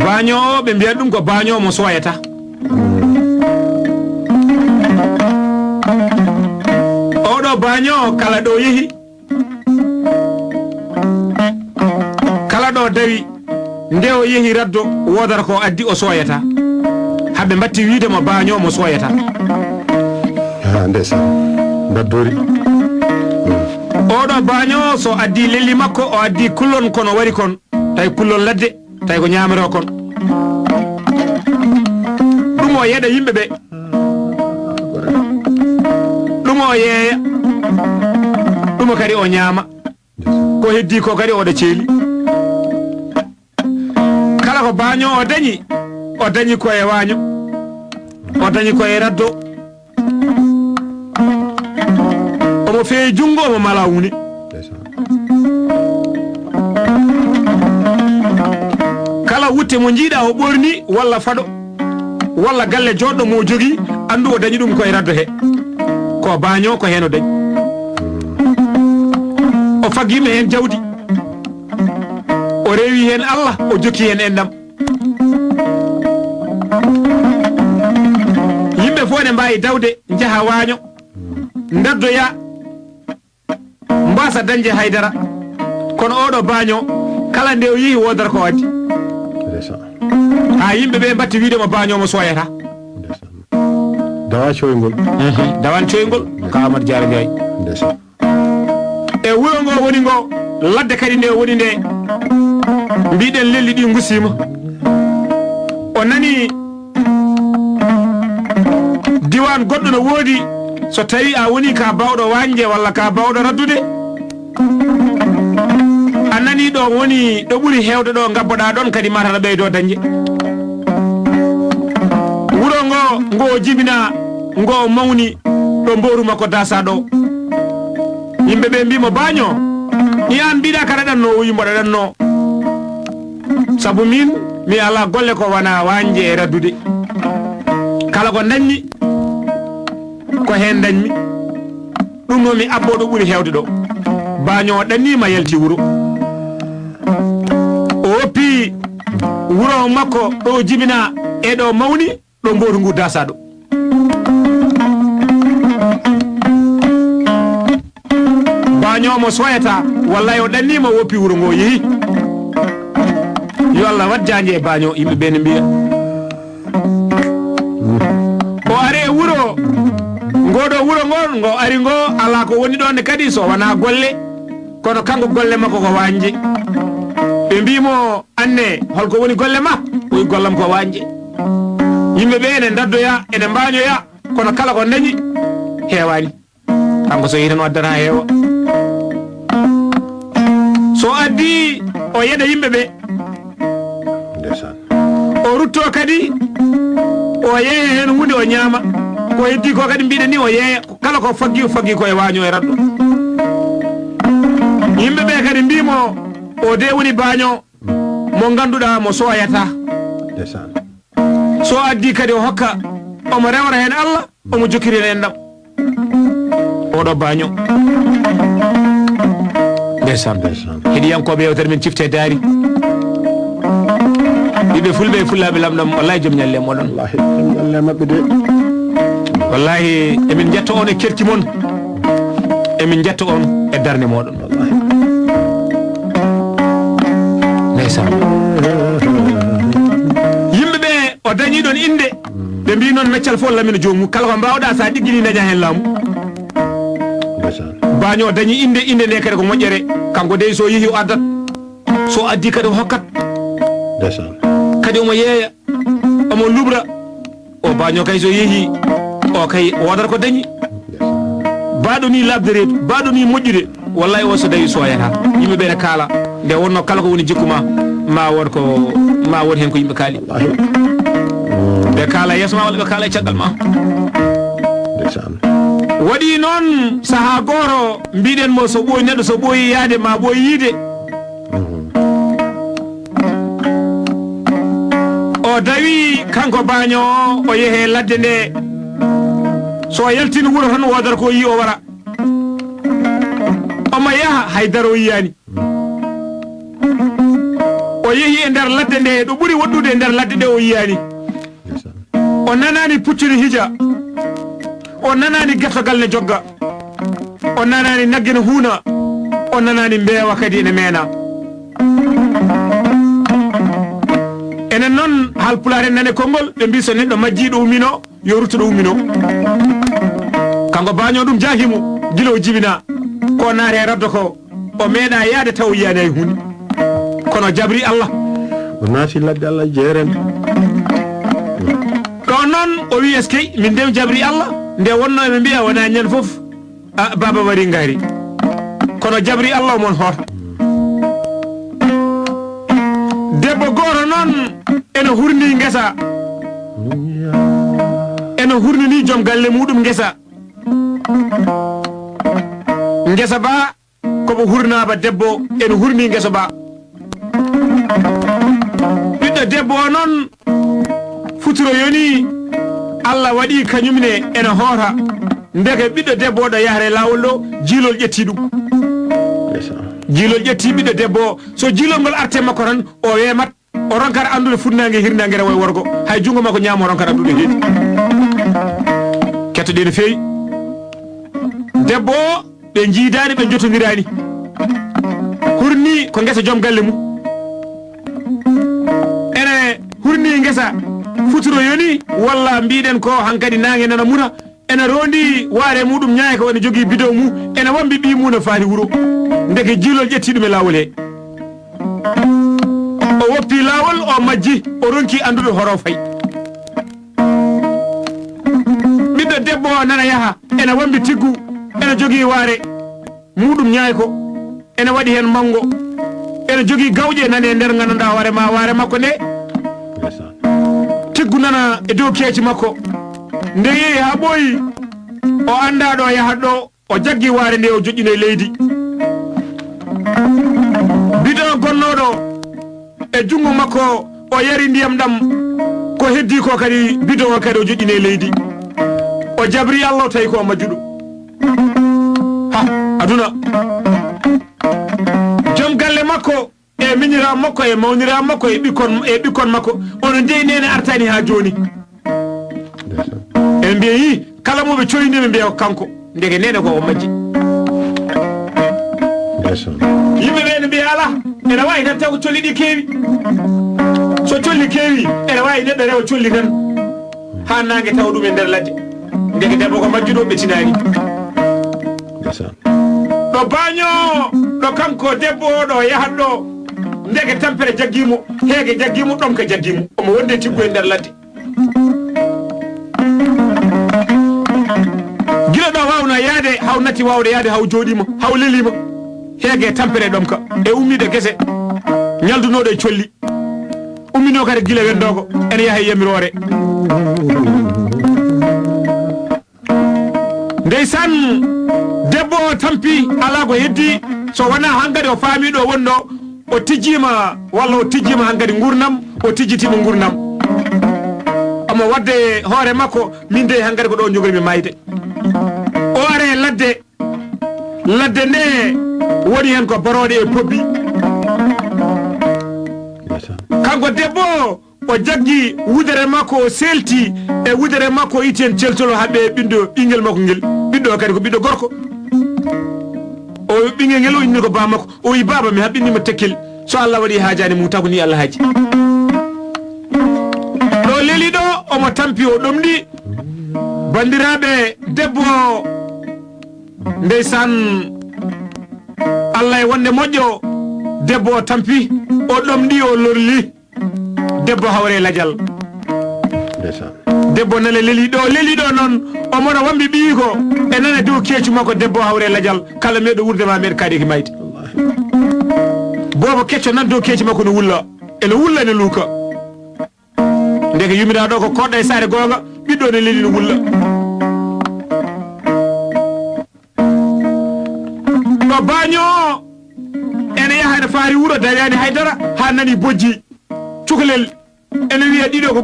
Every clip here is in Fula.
baañoowo ɓe mbiyat ɗum ko baañoowo mo soyata oɗo baañoowo kala ɗo yehi kala ɗo dawi nde o yehi raddo wodata ko addi o soyata haɓe mbatti wiide mo baañoowo mo soyata ndeysan baddori oɗo baañoowo so addi lelli makko o addi kullon kono wari kon tawi kullon ladde tawi ko ñaamiro kon ɗum o yeɗa yimɓe ɓe ɗum o yeeya ɗum kadi o ñaama ko heddi ko kadi oɗo ceeli kala ko baaño o dañi koye waaño o dañi koye raddo omo feewi junngo omo mala wune kala wutte mo jiiɗa o ɓorni walla faɗo walla galle joɗɗo mo jogii anndu o dañi ɗum koye raddo he ko baaño ko heen o dañi o faggima heen jawdi o rewi heen Allah o jokki heen enɗam yimɓe fof ne mbawi dawde jaha waaño daddoya mbasa dañde haydara kono oɗo baaño kala nde o yeehi wodata ko waddi ha yimɓe ɓe mbatti wiidemo baañomo soyata dawa coyngol dawan coyngol ka Amadou Diarra Ndiaye e wuro ngo woni ngo ladde kadi nde woni nde mbiɗen lelli ɗi gusima o nani diwan goɗɗo no woodi so tawi a woni ka bawɗo wanje walla ka bawɗo raddude a nani ɗo woni ɗo ɓuuri hewde ɗo gabboɗa ɗon kadi matata ɓeydo dañde wuro ngo o jibina ngo o mawni ɗo mboru makko dasa ɗo yimɓe ɓe mbimo baaño ni an mbiɗa ka ɗaɗanno o yimbo ɗaɗanno saabu min mi ala golle ko wona wanje e raddude kala ko dañmi ko hen dañmi ɗum noon mi abbo ɗo ɓuuri hewde ɗo baaño o ɗannima yalti wuro o woppi wuro makko ɗo jibina e ɗo mawni ɗo mboru ngu dasa ɗo baañomo soyata wallay o ɗannima woppi wuro ngo yeehi yo Allah wadjaje e baaño yimɓe ɓe ne mbiya o ari e wuro ngoɗo wuro ngon ngo ari ngo ala ko woni ɗonde kadi so wona golle kono kanko golle makko ko wanje ɓe mbimo anne holko woni golle ma oyi gollam ko wanje yimɓe ɓe ene daddoya ene mbañoya kono kala ko dañi heewani kanko so yehi tan waddata heewa so addi o yeɗa yimɓe ɓe o rutto kadi o yeeya hen hunde o ñaama ko heddi ko kadi mbiɗen ni o yeeya kala ko faggi koye waaño e radɗo yimɓe ɓe kadi mbimo o de woni baaño mo ganduɗa mo soyata so addi kadi o hokka omo rewra hen Allah omo jokkiri hen enɗam oɗo baaño ndeysaan heɗiyankoɓe yewtere men cifte daari ɓiɓɓe fulɓe e fullaɓe lamɗam wallahi joom ñalle moɗon ñalle mabɓe de wallahi emin jetta on e kerti moon emin jetta on e darde moɗon ndeysaan yimɓe ɓe o dañi ɗon inde ɓe mbi noon meccal fof lamina jomum kala ko mbawɗa sa ɗiggini daña hen laamu baaño o dañi inde nde kadi ko moƴƴere kanko dey so yeehi o addat so addi kadi o hokkat kadi omo yeeya omo lubra o baaño kay so yeehi o kay wodata ko dañi baɗo ni labde reedu baɗo ni moƴƴude wallahi o so dawi soyata yimɓe ɓe ne kaala nde wonno kala ko woni jikkuma ma won hen ko yimɓe kaali ɓe kaala yeeso ma walla ɓe kaala e caggal ma waɗi noon saaha goto mbiɗen mo so ɓooyi neɗɗo so ɓooyi yaade ma ɓooyi yiide o dawi kanko baaño o yeehe ladde nde so yaltini wuuro tan wodata ko yi o wara omo yaha haydara o yiyani o yehi e nder ladde nde ɗo ɓuri woɗɗude e nder ladde ɗe o yiyani o nanani puccini hija o nanani gertogal ne jogga o nanani nagge ne huuna o nanani mbeewa kadi ene meena enen noon Haalpulaar en nane konngol ɓe mbi so neɗɗo majjiɗo ummino yo ruttuɗo ummino kanko Baañoowo ɗum jahimo gila o jibina ko naate raddo ko o meeɗa yaade taw yiyani hay hunde kono jabri Allah o naati ladde Allah jeerende ɗo noon o wi eskey min nde jabri Allah nde wonno eɓe mbiya wona ñande fof baaba wari ngaari kono jabri Allah omon hoota debbo goto noon ene hurni ngesa ene hurnini joom galle muɗum ngesa ba koɓe hurnaba debbo ene hurni ngesa ba ɓiɗɗo debbo o noon futuro yoni Allah waɗi kañumne ene hoota ndeke ɓiɗɗo debbo oɗo yahre lawol ɗo jiilol ƴetti ɗum jiilol ƴetti ɓiɗɗo debbo o so jiilol ngol arte makko tan o wemat o ronkata andude funnangue hirnangue rewo e worgo hay junggo makko ñaama o ronkata andude heedi kettoɗe no feewi debbo o ɓe jiidani ɓe jotodirani hurni ko ngesa joom galle mum ene hurni ngesa futuro yoni walla mbiɗen ko hankkadi nangue nana muta ene rondi waare muɗum ñaay ko ene jogui bidon mum ene wambi ɓi mum no faani wuuro ndeke jiilol ƴetti ɗum e lawol he o woppi lawol o majji o ronki andude horo fayi ɓiɗɗo debbo o nana yaaha ene wambi tiggu ene jogui waare muɗum ñaay ko ene waɗi hen mango ene jogui gawƴe nane e nder gandanɗa hoorema waare makko nde tiggu nana e dow keeci makko nde yeehi ha ɓooyi o anda ɗo yahat ɗo o jaggi waare nde o joƴƴino e leydi bidon gonnoɗo e jungo makko o yari ndiyam ɗam ko heddi ko kadi bidon o kadi o joƴƴino e leydi o jabri Allah o tawi ko majjuɗo ha aduna joom galle makko e miñiram makko e mawniram makko e ɓikkon makko ono ndeyi nene artani ha joni en mbiya yi kala moɓe coyni ɓe mbiya kanko ndeke nene ko o majji yimɓe ɓe ne mbiya ala ene wawi tan taw ko colli ɗi keewi so colli keewi ene wawi neɗɗo rewa colli tan ha nangue taw ɗum e nder ladde ndeke debbo ko majjuɗo ɓetinani ɗo Baañoowo ɗo kanko debbo oɗo yahat ɗo ndeke tampere jaggimo heege jaggimo ɗom ka jaggimo omo wonde tiggo e nder ladde gila ɗo wawna yaade haw natti wawde yaade haw jooɗima haw lelima heege tampere ɗom ka e ummide guese ñaldunoɗo e colli ummino kadi gila wendogo ene yaaha e yamirore ndeysan debbo o tampi ala ko heddi so wona hankkadi o faami ɗo wonɗo o tijjima walla o tijjima hankkadi gurdam o tijjitima gurdam omo wadde hoore makko min de hankkadi ko ɗo jogorimi mayde o are ladde nde woni hen ko borode e pobbi kanko debbo o jaggi wudere makko o selti e wudere makko o itti hen celtolo haɓe ɓinguel makko ngel ɓiɗɗo kadi ko ɓiɗɗo gorko o ɓinguel ngel o inni ko ba makko o wi baba mi haɓɓinima tekkil so Allah waɗi haajani mum taw ko ni Allah haaji ɗo leeli ɗo omo tampi o ɗomɗi bandiraɓe debbo ndeysan Allah e wonde moƴƴo debbo o tampi o ɗomɗi o lorli debbo hawre ladial debbo nana leeli ɗo noon omono wambi ɓii ko e nana dow keecu makko debbo hawre ladial kala meɗo wurdema meɗe kaɗeki mayde bobo kecco nan dow keeci makko no wulla ene wulla ene luuka ndeke yummira ɗo ko koɗɗa e saare gonga ɓiɗɗo ne leeli no wulla ɗo Baañoowo ene yaha ene faari wuuro dawiyani haydara ha nani bojji cukalel ene wiya ɗiɗo ko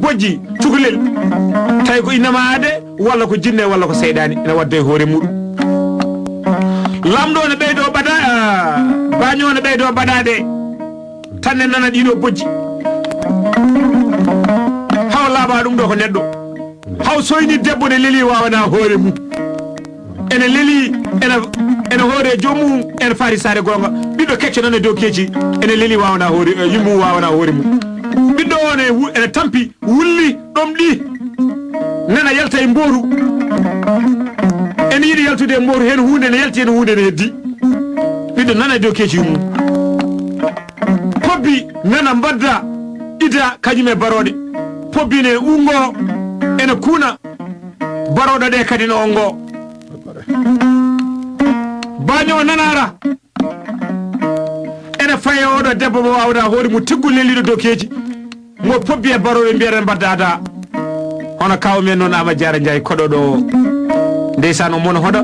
bojji cukalel tawi ko innama ade walla ko jinne walla ko seyɗani ene wadda e hoore muɗum lamɗo ne ɓeydo Baañoowo ne ɓeydo baɗade tan en nana ɗiɗo bojji haw laaɓa ɗum ɗo ko neɗɗo haw soyni debbo ne leeli wawana hoore mum ene leeli ene hoore joomum ene faari saare gonga ɓiɗɗo kecco nan e dow keeci ene leeli wawana hoore yimmum wawana hoore mum ɓiɗɗo o ene tampi wulli ɗom ɗi nana yalta e mbooru ene yiɗi yaltude e mbooru hen hunde ne yalti hen hunde ne heddi ɓiɗɗo nana e dow keeci mum pobbi nana mbadda ida kañum e baroɗe pobbi ne ungo ene kuuna baroɗo ɗe kadi no o ngo Baañoowo nanara ene faye oɗo debbo mo wawda hoore mo tiggu lelliɗo dow keeci mo pobbi e baroɓe mbiyata mbadda da hono kaw men noon Ama Diarra Ndiaye koɗoɗo ndeysan o mono hoɗo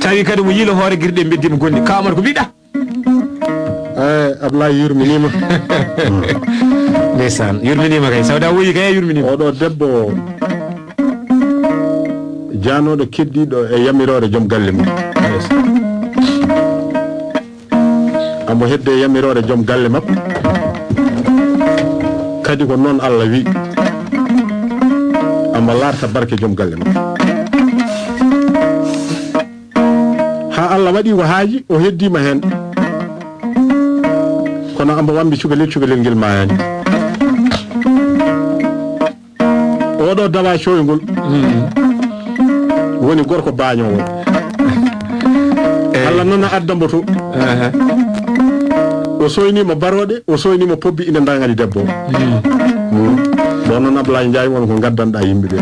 tawi kadi mo yiilo hoore guirɗe beddima gonɗi kaw Amadou ko mbiɗa Ablaye yurminima ndeysan yurminima kay sawda woyi kay yurminima oɗo debbo janoɗo keddiɗo e yamirore joom galle mum amo hedde yamirore joom galle makko kadi ko noon Allah wi amo larta barke joom galle makko ha Allah waɗi ko haaji o heddima hen kono amo wambi cukalel ngel mayani oɗo dawa coyngol woni gorko baañoowo Allah noon addambo to o soynima baroɗe o soynima pobbi ina dangani debbo ɗon noon Ablaye Ndiaye won ko gaddanɗa yimɓeɓe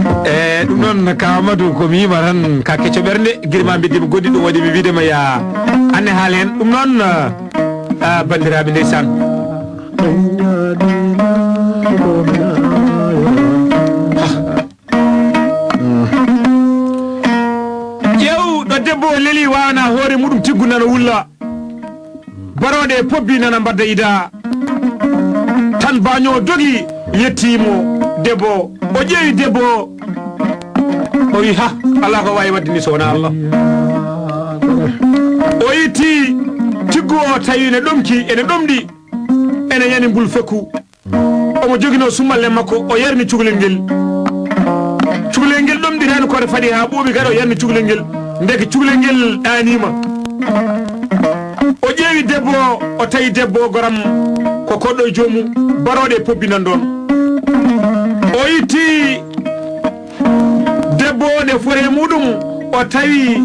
ɗum noon ka Amadou komi yima tan ka kecco ɓernde guirma beddima goddi ɗum waɗi mi widema ya anne haala hen ɗum noon bandiraɓe ndeysan ƴewɗo debbo o leeli wawana hoore muɗum tiggu nana wulla baroɗe pobbi nana mbadda ida tan Baañoowo dogi yettimo debbo o ƴeewi debbo o wi ha ala ko wawi wadde ni so wona Allah o yetti tiggu o tawi ne ɗomki ene ɗomɗi ene yani mbul fekku omo jogino sumalle makko o yarni cukalel ngel ɗomɗi tan koto faɗi ha ɓuuɓi kadi o yarni cukalel ngel ndeke cukalel ngel ɗanima o ƴeewi debbo o tawi debbo goram ko koɗɗo e joomum baroɗe pobbi nan ɗon o itti debbo nde fore muɗum o tawi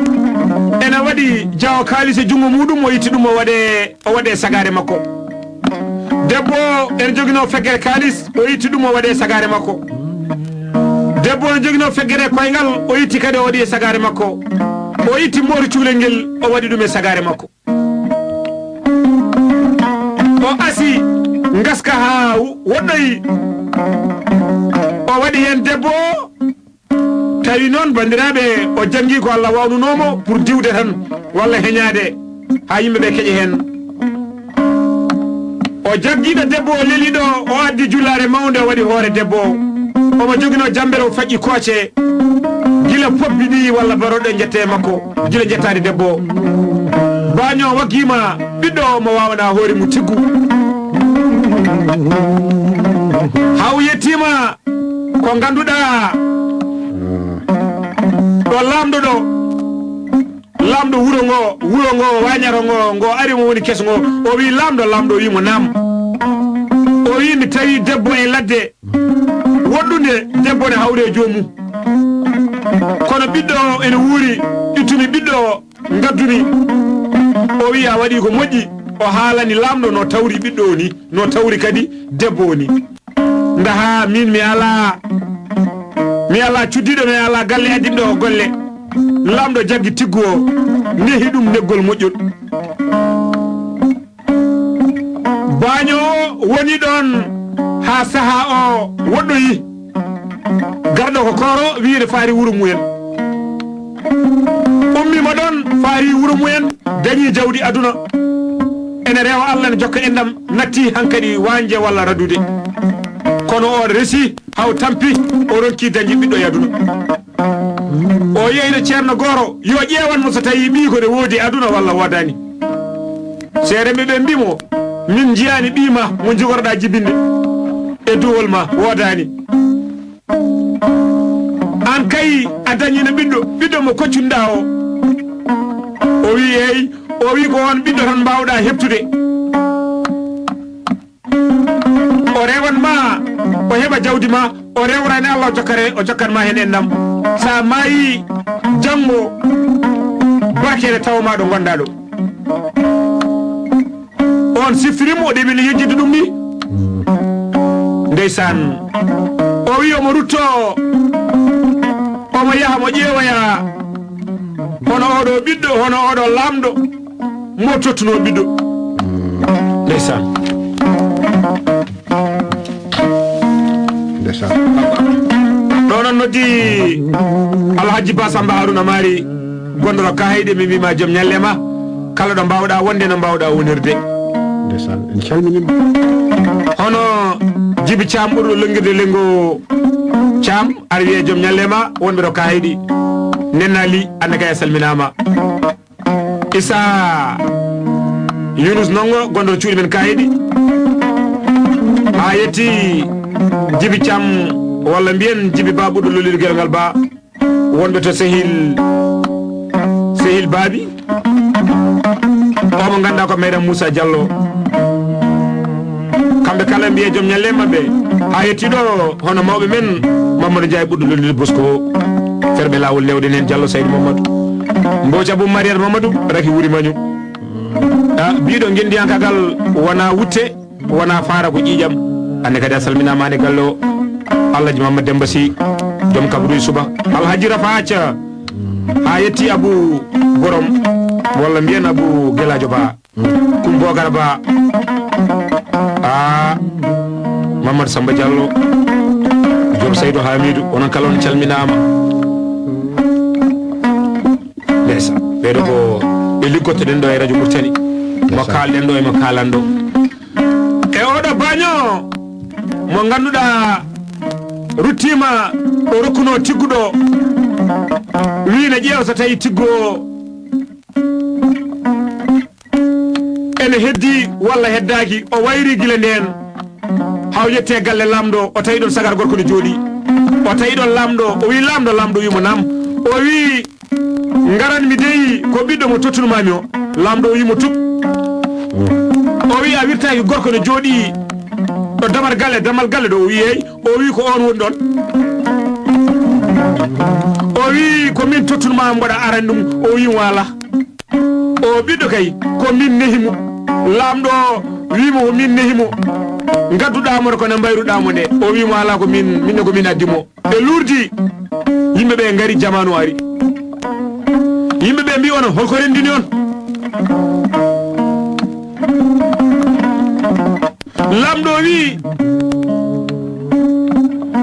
ene waɗi jawo kalis e jungo muɗum o itti ɗum o waɗe sagare makko debbo ene jogino feggere kalis o itti ɗum o waɗe sagare makko debbo ene jogino feggere koyngal o itti kadi o waɗi e sagare makko o itti mboori cukalel ngel o waɗi ɗum e sagare makko o asi ngaska ha woɗɗoyi o waɗi hen debbo tawi noon bandiraɓe o jangi ko Allah wawnunomo pour diwde tan walla heñade ha yimɓeɓe keeƴe hen o jaggiɗo debbo o leeliɗo o addi jullare mawde o waɗi hoore debbo omo jogino jambere o faƴƴi kooce gila pobbi ɗi walla baroɗe jette makko gila jettade debbo Baañoowo waggima ɓiɗɗo mo wawana hoore mu tiggu haw yettima ko ganduɗa ɗo lamɗo wuro ngo wañaro ngo ari mo woni keso ngo o wi lamɗo wimo nam o wi mi tawi debbo e ladde woɗɗude debbo ne hawre e joomum kono ɓiɗɗo ene wuuri ittumi ɓiɗɗo gaddumi o wi a waɗi ko moƴƴi o haalani lamɗo no tawri ɓiɗɗo o ni no tawri kadi debbo o ni ndaha min mi ala cuddiɗo mi ala galle addimɗo o golle lamɗo jaggi tiggu o nehi ɗum neggol moƴƴol Baañoowo woni ɗon ha saaha o woɗɗoyi garɗo ko koro wiide faari wuro mumen ummima ɗon faari wuro mumen dañi jawdi aduna ene rewa Allah ne jokka endam natti hankkadi wanje walla radude kono o resi haw tampi o ronki dañi ɓiɗɗo e aduna o yeyno ceerno goro yo ƴewanmo so tawi ɓi ko ne woodi aduna walla wodani seereɓe ɓe mbimo min jiyani ɓiima mo jogorɗa jibinde e duwol ma wodani an kay a dañino ɓiɗɗo mo koccuɗa o wi eyi o wi ko on ɓiɗɗo tan mbawɗa heptude o rewan ma o heɓa jawdi ma o rewrani Allah o jokkat ma hen endam sa maayi janggo bakere tawma ɗo gonɗa ɗo on siftirimo o ɗeɓino yejjide ɗum ni ndeysan o wi omo rutto omo yaha mo ƴeewoya hono oɗo ɓiɗɗo hono oɗo lamɗo mo tottuno ɓiɗɗo ndeysan ɗo noon noddi alhaji ba samba haruna mari gonɗoɗo kahayɗe mi wima joom ñalle ma kala ɗo mbawɗa wonde no mbawɗa wonirde ndeysaan en calminima hono Djiby Thiam ɓurɗo longirde lengo Thiam ar wiye joom ñalle ma wonɓe ɗo kahayɗi nennali ande kay a salminama Issa Yunus Nongo gonɗo cuuɗi men kahayɗi ha yetti Djiby Thiam walla mbiyen Djiby ba ɓurɗo lolirguel ngal ba wonɓe to sehil baabi omo ganduɗa ko meɗen Moussa Diallo kamɓe kala mbiye joom ñalle mabɓe ha yettiɗo hono mawɓe men Mamadou Ndiaye ɓurɗo lolirde Bosco ferɓe lawol lewden hen Diallo Saydou Mamadou Mbodj Abou Mariane Mamadou raki wuuri mañum mbiɗo gendiyankagal wona wutte wona fara ko ƴiƴam ande kadi a salminama ande galle o Alhaji Mamadou Demba Sy joom kabruy suba Alhaji Rafa Acca ha yetti Abou Borom walla mbiyen Abou Gueladio Ba kum Bogar Ba Mamadou Samba Diallo joom Seydou Hamidou onon kala on calminama ndeysa ɓeɗo ko ɓe liggottoɗen ɗo e radio Mauritanie mo kalɗen ɗo e mo kalanɗo e oɗo baño mo ganduɗa ruttima o rokkuno tigguɗo wiine ƴeew so tawi tiggo ene heddi walla heddaki o wayri guila nden haw yette galle lamɗo o tawi ɗon sagar gorko ne jooɗi o tawi ɗon lamɗo o wi lamɗo wimo nam o wi ngaran mi deyi ko ɓiɗɗo mo tottunumami o lamɗo o wimo tub o wi a wirtaki gorko ne jooɗi ɗo damal galle ɗo o wi yeyi o wi ko on woni ɗon o wi ko min tottunuma mbaɗa arani ɗum o wi wala o ɓiɗɗo kay ko min nehimo lamɗo wimo ko min nehimo gadduɗamo ko ne mbayruɗamo nde o wimo ala ko minne ko min addimo e lurdi yimɓeɓe ngari jamanu ari yimɓeɓe mbi on holko rendini on lamɗo wi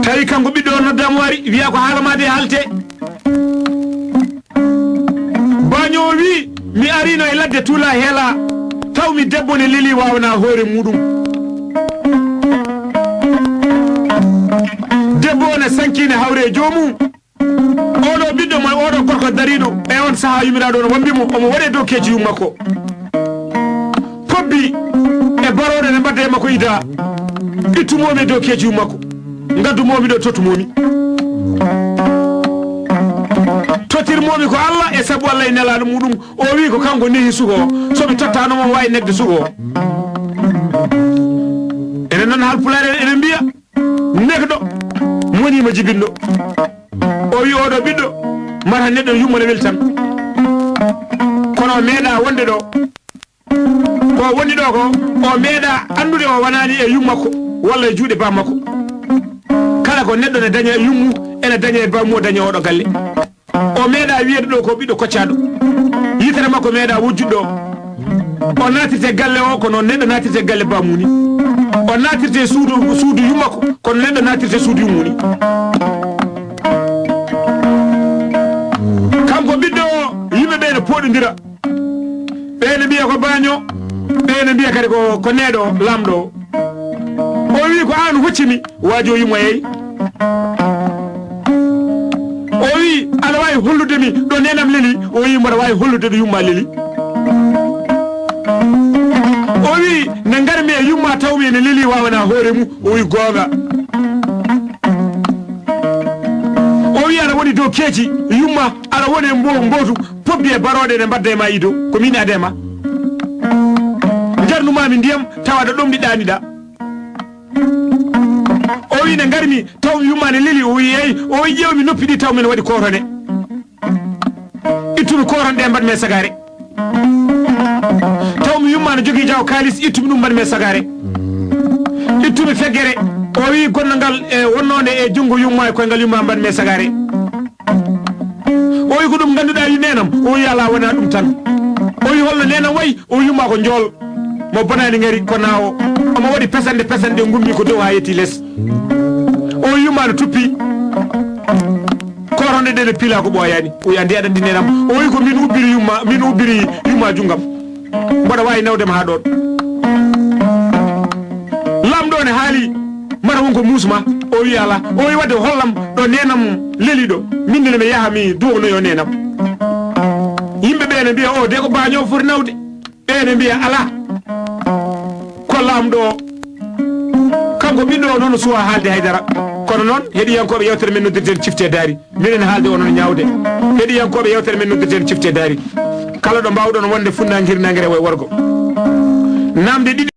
tawi kanko ɓiɗɗo o noddamo wari wiya ko haalamade halte Bañoowo wi mi arino e ladde tuula heela tawmi debbo ne leli wawna hoore muɗum debbo ne sankine hawre jomum oɗo ɓiɗɗo ma oɗo gorko dariɗo e on saaha yumiraɗo no wambimo omo waɗe dow keeci yum makko pobbi e barore ne mbadda e makko ida ittumomi e dow keeci yum makko gaddumomi ɗo tottumomi totirmomi ko Allah e saabu Allah e nelaɗo muɗum o wi ko kanko nehi sugo soɓe tottanomo wawi negde sugo enen noon Haalpulaar enen mbiya negɗo monima jibinɗo o wi oɗo ɓiɗɗo mata neɗɗo yummone wel tan kono meeɗa wonde ɗo ko woni ɗo ko o meeɗa andude o wonani e yummakko walla e juuɗe bammakko kala ko neɗɗo ne daña e yummu ene daña e bammu o daña oɗo galle o meeɗa wiyede ɗo ko ɓiɗɗo koccaɗo yitere makko meeɗa wujjuɗo o natirte galle o kono neɗɗo natirte galle bamuni o natirte suudu yummako kono neɗɗo natirte suudu yummuni kanko ɓiɗɗo o yimɓeɓe ne poɗodira ɓene mbiya ko baño ɓene mbiya kadi ko neɗo lamɗo o wi ko an hoccimi waajo yummo yeyi o wi aɗa wawi holludemi ɗo nenam leli o wi mbaɗa wawi hollude ɗo yumma leli o wi ne yumma tawmi ene leli wawana hoore mum o wi goonga o wi aɗa woni dow keeci yumma aɗa woni e mbootu pobbi e baroɗe ne mbadda e ma ido ko min ade ma jarnumami ndiyam tawa aɗa ɗomɗiɗaniɗa o wi ne garmi tawmi yumma ne leli o wi eyi o wi ƴewmi noppi ɗi tawmi ne waɗi korone ittumi koron ɗe mbaɗmi e sagare tawmi yumma ne jogui jaw kalis ittumi ɗum mbaɗmi e sagare ittumi feggere o wi gonnangal e wonnode e junngo yumma e koyngal yumma mbaɗmi e sagare o wi ko ɗum ganduɗa wi nenam o wi ala wona ɗum tan o wi holno nenam wayi o yumma ko jool mo bonani ngari ko nawo omo waɗi pesande pesande ɗe gummi ko dow ha yetti less o wi yumma no tuppi koronde ɗe ne pila ko ɓoyani o wi andi aɗandi nenam o wi ko min ubbiri yumma junggam mbaɗa wawi nawdema ha ɗon lamɗo ne haali mara wonko musma o wi ala o wi wadde hollam ɗo nenam leeli ɗo mindene mi yaha mi duwnoyo nenam yimɓe ɓe ne mbiya o de ko Baañoowo foti nawde ɓe ne mbiya ala ko lamɗo kanko ɓiɗɗo o noon suwa haalde haydara kono noon heɗiyankoɓe yewtere men noddirten cifte daari minen haalde onon ñawde heɗiyankoɓe yewtere men noddirten cifte daari kala ɗo mbawɗon wonde funnaguirnagere way worgo namde ɗiɗi